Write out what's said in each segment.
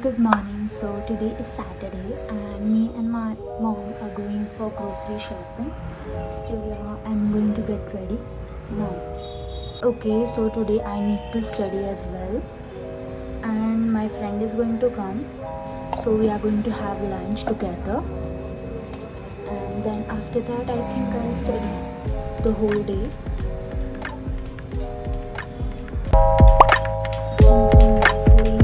good morning. So today is Saturday and me and my mom are going for grocery shopping. So yeah, I'm going to get ready now. Okay, so today I need to study as well and my friend is going to come. So we are going to have lunch together and then after that I think I'll study the whole day. Eating some grocery.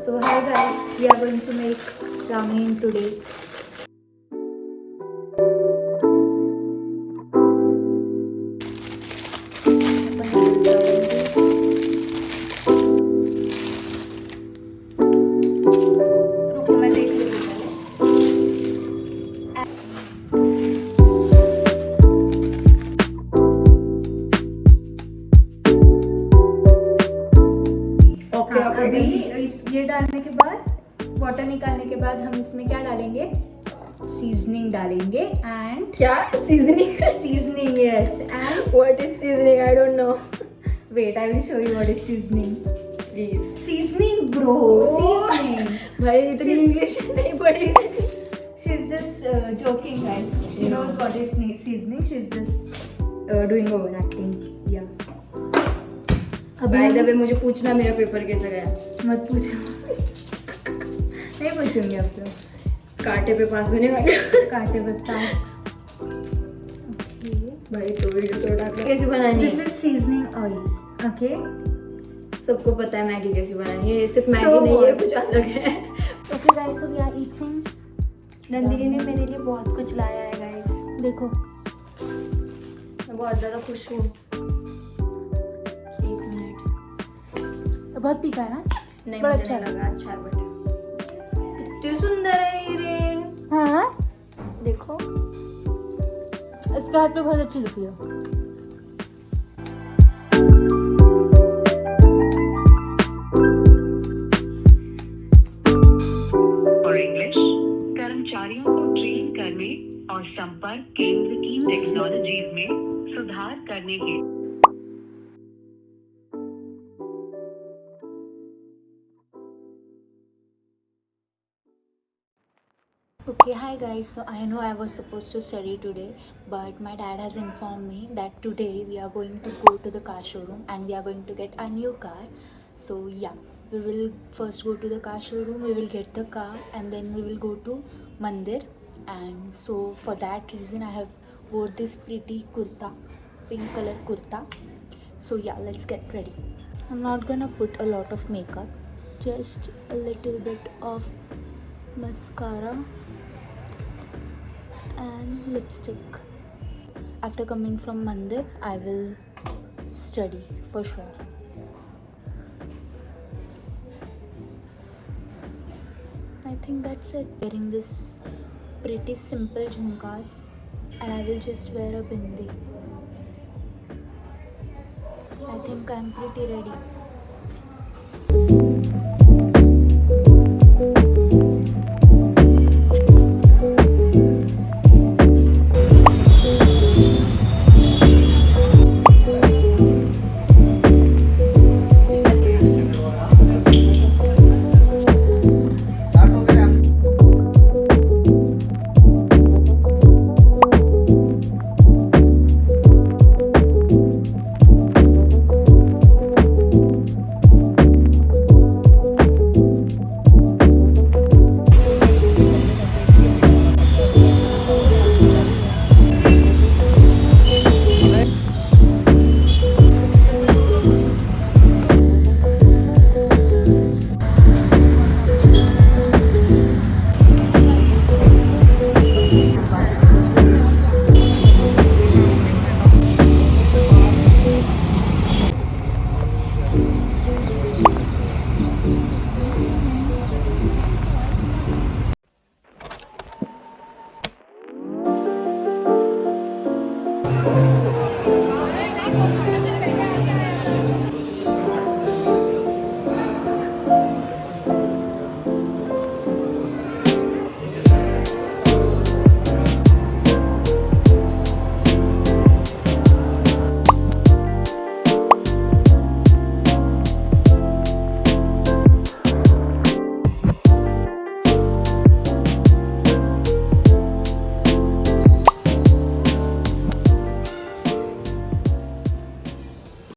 So hi guys, we are going to make ramen today. रुको मैं देख लेती हूँ okay okay अभी ये डालने के बाद वाटर निकालने के बाद हम इसमें क्या डालेंगे, सीजनिंग डालेंगे एंड क्या seasoning seasoning yes and what is seasoning I don't know wait I will show you what is seasoning. Please seasoning bro, seasoning. भाई इतनी इंग्लिश नहीं पढ़ी. She is just joking guys. She knows what is seasoning. She is just doing overacting. Yeah. By the way मुझे पूछना मेरा paper कैसा गया. मत पूछो. नहीं पूछूंगी अब तो. कांटे पे पास होने वाले. कांटे पे पास. भाई तो वीडियो तो डाल कैसे बनानी है. This is seasoning oil. Okay. सबको पता है मैगी कैसे बनानी है. ये सिर्फ मैगी So नहीं है, what? कुछ अलग है. Okay guys, so we are eating. Nandini ने मेरे लिए बहुत कुछ लाया है गाइस. देखो. मैं बहुत ज़्यादा खुश हूँ. एक मिनट. बहुत तीखा है ना. नहीं बड़ा मुझे अच्छा नहीं लगा अच्छा है बट कितनी सुंदर है ये रिंग. हाँ. देखो इसके हाथ पे बहुत अच्छी दिख रही है. और इंग्लिश कर्मचारियों को ट्रेन करने और संपर्क केंद्र की टेक्नोलॉजीज में सुधार करने के Okay, hi guys. So I know I was supposed to study today, but my dad has informed me that today we are going to go to the car showroom and we are going to get a new car. So yeah, we will first go to the car showroom, we will get the car and then we will go to Mandir. And so for that reason I have wore this pretty kurta, pink color kurta. So yeah, let's get ready. I'm not gonna put a lot of makeup, just a little bit of mascara and lipstick. After coming from Mandir, I will study for sure. I think that's it. Wearing this pretty simple jhumkas and I will just wear a bindi. I think I'm pretty ready.